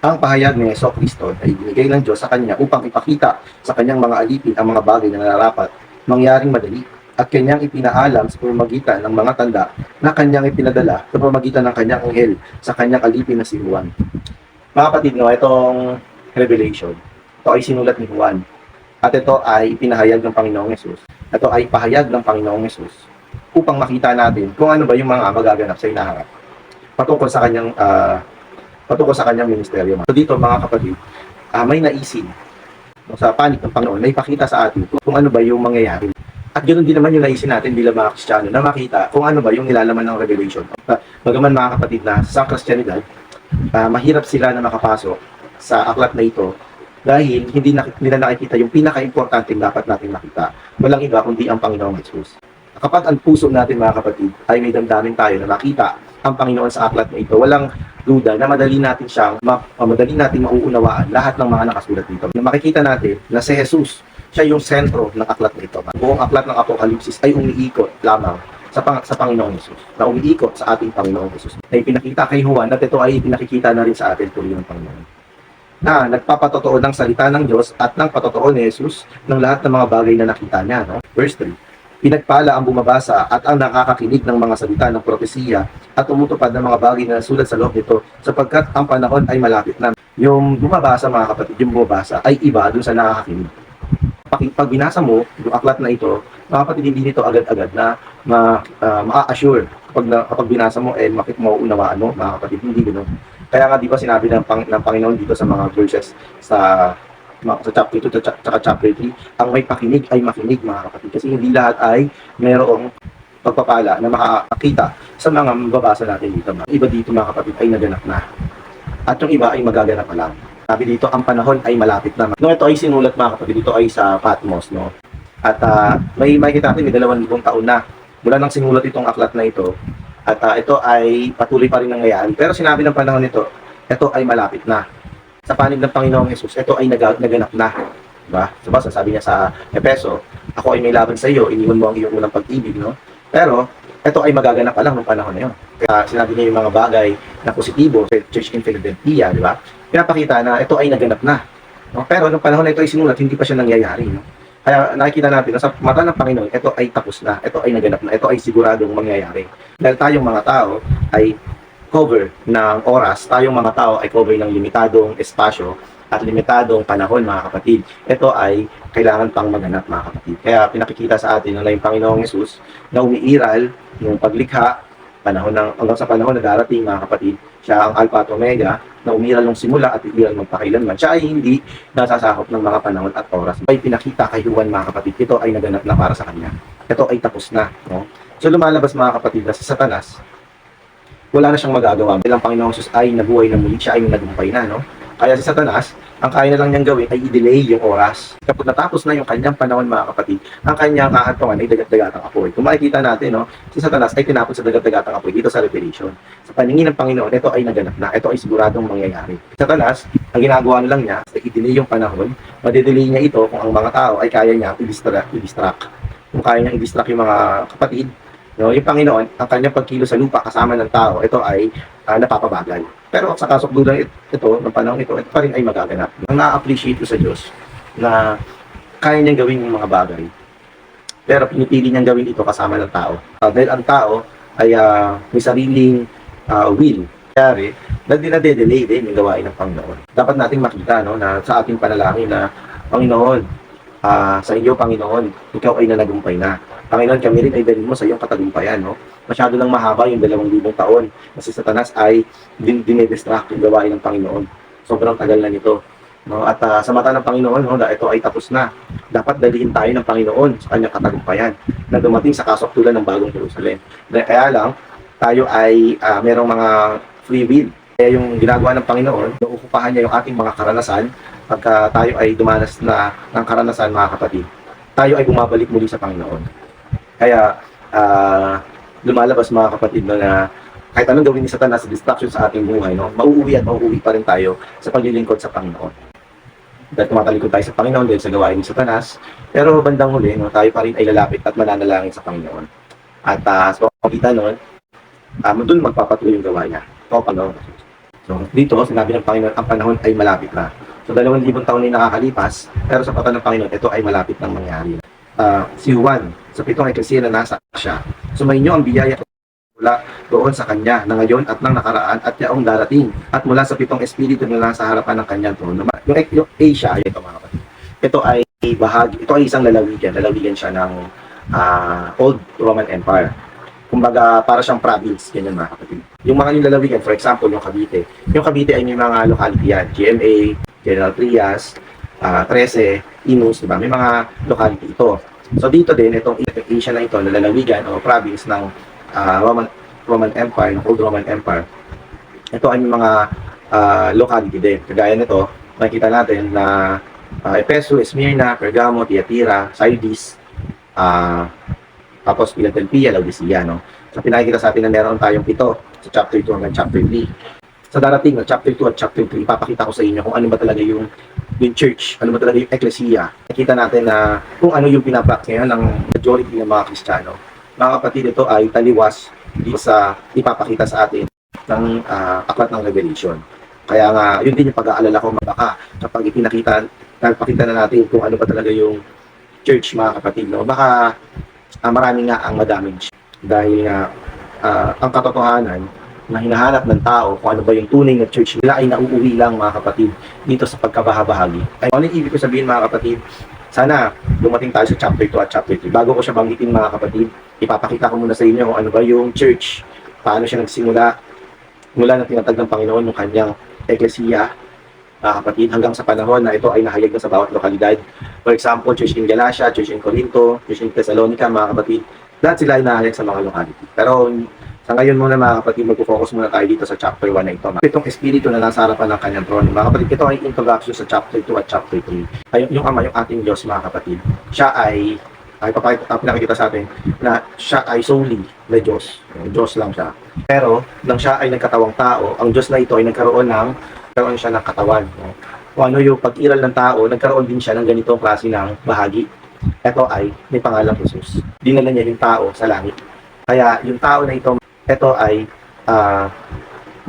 Ang pahayag ni Jesucristo ay binigay ng Diyos sa kanya upang ipakita sa kanyang mga alipin ang mga bagay na nararapat mangyaring madali at kanyang ipinaalam sa pamamagitan ng mga tanda na kanyang ipinadala sa pamamagitan ng kanyang anghel sa kanyang alipin na si Juan. Mga kapatid, no, itong Revelation, ito ay sinulat ni Juan at ito ay ipinahayag ng Panginoong Yesus. Ito ay pahayag ng Panginoong Yesus upang makita natin kung ano ba yung mga magaganap sa hinaharap patungkol sa kanyang ministeryo. So dito mga kapatid, may naisin sa panig ng Panginoon na ipakita sa atin kung ano ba yung mangyayari. At ganoon din naman yung naisin natin bilang mga Kristiyano na makita kung ano ba yung nilalaman ng Revelation. Bagaman mga kapatid na sa Kristyanidad, mahirap sila na makapasok sa aklat na ito dahil hindi nila nakikita yung pinaka-importanting dapat natin makita. Walang iba kundi ang Panginoong Jesus. Kapag ang puso natin mga kapatid ay may damdamin tayo na makita ang Panginoon sa aklat na ito, walang duda na madali natin mauunawaan lahat ng mga nakasulat dito. Na makikita natin na si Jesus, siya yung sentro ng aklat na ito. Buong aklat ng Apokalipsis ay umiikot lamang sa Panginoong Jesus, na umiikot sa ating Panginoong Jesus. Na ipinakita kay Juan at ito ay pinakikita na rin sa atin tuloy ng Panginoon. Na nagpapatotoo ng salita ng Diyos at ng patotoo ni Jesus ng lahat ng mga bagay na nakita niya. No? Verse 3. Pinagpala ang bumabasa at ang nakakakinig ng mga salita ng propesiya at tumutupad ng mga bagay na nasulat sa loob nito sapagkat ang panahon ay malapit na. Yung bumabasa mga kapatid, yung bumabasa ay iba dun sa nakakakinig. Pag binasa mo yung aklat na ito, mga kapatid, hindi nito agad-agad na ma-assure kapag binasa mo mauunawaan mo, mga kapatid, hindi ganoon. Kaya nga di ba sinabi ng Panginoon dito sa mga verses sa chapter 2 at chapter 3, ang may pakinig ay makinig mga kapatid. Kasi hindi lahat ay mayroong pagpapala na makakita sa mga mababasa natin dito. Iba dito mga kapatid ay naganap na. At yung iba ay magaganap pa lang. Sabi dito, ang panahon ay malapit na. Nung ito ay sinulat mga kapatid, ito ay sa Patmos. No? At may makikita natin, may 2,000 taon na mula nang sinulat itong aklat na ito. At ito ay patuloy pa rin nangyayari. Pero sinabi ng panahon nito, ito ay malapit na. Sa panig ng Panginoong Jesus, ito ay naganap na. Diba? Diba? Sabi niya sa Epeso, ako ay may laban sa iyo, iniwan mo ang iyong unang pag-ibig. No? Pero, ito ay magaganap pa lang ng panahon na yun. Kaya sinabi niya yung mga bagay na positibo sa Church in Philadelphia, di ba? Pinapakita na ito ay naganap na. No? Pero nung panahon na ito ay sinulat, hindi pa siya nangyayari. No? Kaya nakikita natin na sa mata ng Panginoon, ito ay tapos na, ito ay naganap na, ito ay siguradong mangyayari. Dahil tayong mga tao ay cover ng oras, tayong mga tao ay cover ng limitadong espasyo at limitadong panahon mga kapatid. Ito ay kailangan pang maganap mga kapatid. Kaya pinakikita sa atin na yung Panginoong Jesus na umiiral yung paglikha, hanggang sa panahon na darating mga kapatid, siya ang Alpha at Omega na umiral ng simula at iiral magpakailanman. Siya ay hindi nasasakop ng mga panahon at oras. Ay pinakita kay Juan mga kapatid, ito ay naganap na para sa kanya. Ito ay tapos na. No? So lumalabas mga kapatid na sa Satanas, wala na siyang magagawa. Dahil ang Panginoong Jesus ay nabuhay na muli, siya ay nagumpay na. No? Kaya si Satanas, ang kaya na lang niyang gawin ay i-delay yung oras. Kapag natapos na yung kanyang panahon mga kapatid, ang kanyang kaantungan ay dagat-dagatang apoy. Kung makikita natin, no, si Satanas ay tinapon sa dagat-dagatang apoy dito sa Revelation. Sa paningin ng Panginoon, ito ay naganap na. Ito ay siguradong mangyayari. Satanas, ang ginagawa na lang niya ay i-delay yung panahon. Madidelay niya ito kung ang mga tao ay kaya niya i-distract. Kung kaya niya i-distract yung mga kapatid, no, yung Panginoon, ang kanyang pagkilo sa lupa kasama ng tao, ito ay napapabagal. Pero sa kasukdulan ito, ng panahon ito pa rin ay magaganap. Ang na-appreciate ko sa Diyos na kaya niyang gawin yung mga bagay. Pero pinipili niyang gawin ito kasama ng tao. Dahil ang tao ay may sariling will. Kaya nade-delay din yung gawain ng Panginoon. Dapat nating makita no, na sa ating panalangin na Panginoon, sa iyo Panginoon, ikaw ay nanagumpay na. Panginoon, kami rin ay dalhin mo sa iyong katagumpayan. No? Masyado lang mahaba yung 2,000 taon na si Satanas ay dinidistract yung gawain ng Panginoon. Sobrang tagal na nito. No? At sa mata ng Panginoon, no, ito ay tapos na. Dapat dalhin tayo ng Panginoon sa kanyang katagumpayan na dumating sa kasukdulan ng bagong Jerusalem. Kaya lang, tayo ay merong mga free will. Kaya yung ginagawa ng Panginoon, uukupahan niya yung ating mga karanasan pagka tayo ay dumanas na ng karanasan mga kapatid. Tayo ay bumabalik muli sa Panginoon. Kaya lumalabas mga kapatid na kahit anong gawin ni Satanas sa distraction sa ating buhay, no, mauuwi pa rin tayo sa paglilingkod sa Panginoon. Dahil tumatalikod tayo sa Panginoon dahil sa gawain ni Satanas, pero bandang huli, no, tayo pa rin ay lalapit at mananalangin sa Panginoon. At sa pagkita nun, doon magpapatuloy yung gawa niya. Ito, Panginoon. So, dito, sinabi ng Panginoon, ang panahon ay malapit na. So, 2,000 taon na nakakalipas, pero sa patan ng Panginoon, ito ay malapit nang mangyari. Si Juan, sa 7 eklesiya na nasa siya, sumainyo ang biyaya mula doon sa kanya na ngayon at nang nakaraan at yaong darating at mula sa 7 espiritu na nasa harapan ng kanyang trono. Yung Asia, ito mga kapatid, ito ay bahagi, ito ay isang lalawigan siya ng Old Roman Empire. Kumbaga, para siyang province, ganyan mga kapatid. Yung mga yung lalawigan, for example, yung Cavite. Yung Cavite ay may mga locality yan, GMA, General Trias, 13, Imus, diba? May mga locality ito. So dito din, itong Asia na ito, na lalawigan o province ng Roman Empire, ng Old Roman Empire. Ito ay mga locality din. Kagaya nito, makikita natin na Ephesus, Smyrna, Pergamo, Thyatira, Sardis, tapos Philadelphia, Laodicea, no? So pinakikita sa atin na meron tayong 7 sa chapter 2 hanggang chapter 3. Sa darating na chapter 2 at chapter 3, ipapakita ko sa inyo kung ano ba talaga yung church, ano ba talaga yung ecclesia. Nakita natin na kung ano yung pinaprak ngayon ng majority ng mga Kristiyano. Mga kapatid, ito ay taliwas dito sa ipapakita sa atin ng aklat ng Revelation. Kaya nga, yun din yung pag-aalala ko, baka kapag napakita na natin kung ano ba talaga yung church, mga kapatid, no? Baka marami nga ang madamage dahil nga ang katotohanan na hinahanap ng tao kung ano ba yung tunay na church nila ay nauuwi lang, mga kapatid, dito sa pagkabahabahagi. Ay, ano yung ibig ko sabihin, mga kapatid? Sana dumating tayo sa chapter 2 at chapter 3. Bago ko siya banggitin, mga kapatid, ipapakita ko muna sa inyo kung ano ba yung church, paano siya nagsimula mula ng tinatag ng Panginoon yung kanyang eklesiya, mga kapatid, hanggang sa panahon na ito ay nahayag na sa bawat lokalidad. For example, Church in Galatia, Church in Corinto, Church in Thessalonica, mga kapatid, lahat sila ay nahayag sa mga locality. Pero sa ngayon muna, mga kapatid, mag-focus muna tayo dito sa chapter 1 na ito. Itong espiritu na nasa harapan ng kanyang trono. Mga kapatid, ito ay introduction sa chapter 2 at chapter 3. Ay, yung Ama, yung ating Diyos, mga kapatid, siya ay pinakikita sa atin na siya ay solely na Diyos. Diyos lang siya. Pero, nang siya ay nagkatawang tao, ang Diyos na ito ay nagkaroon siya ng katawan. No? Kung ano yung pag-iral ng tao, nagkaroon din siya ng ganitong klase ng bahagi. Ito ay may pangalang Jesus. Dinala niya yung tao sa langit. Kaya yung tao na ito ay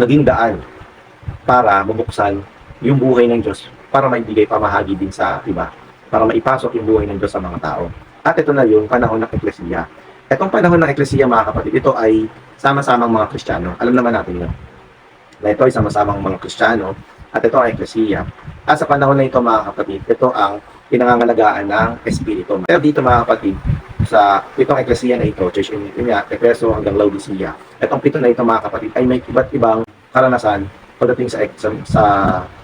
naging daan para mabuksan yung buhay ng Diyos para maibigay pamahagi din sa iba, para maipasok yung buhay ng Diyos sa mga tao. At ito na yung panahon ng eklesiya. Itong panahon ng eklesiya, mga kapatid, ito ay sama-samang mga Kristiyano. Alam naman natin yun. Na ito ay sama-samang mga Kristiyano at ito ang eklesiya. At sa panahon na ito, mga kapatid, ito ang pinangangalagaan ng Espiritu. Pero dito, mga kapatid, sa itong eklesiya na ito, Church in Ephesus hanggang Laodicea, itong 7 na ito, mga kapatid, ay may iba't ibang karanasan pagdating sa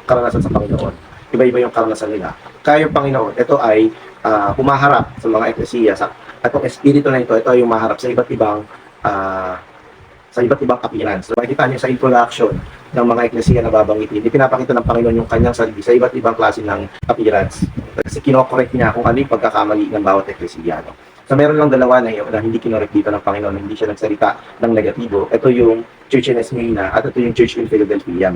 karanasan sa Panginoon. Iba-iba yung karanasan nila. Kaya yung Panginoon, ito ay humaharap sa mga eklesiya. At itong Espiritu na ito ay humaharap sa iba't ibang appearance. So, makikita niyo sa introduction ng mga eklesiya na babanggitin, pinapakita ng Panginoon yung kanyang sarili sa iba't ibang klase ng appearance. Kasi kinokorek niya kung ano yung pagkakamali ng bawat eklesiya. No? So meron lang dalawa na yun na hindi kinorek dito ng Panginoon, hindi siya nagsalita ng negatibo. Ito yung Church in Smyrna at ito yung Church in Philadelphia.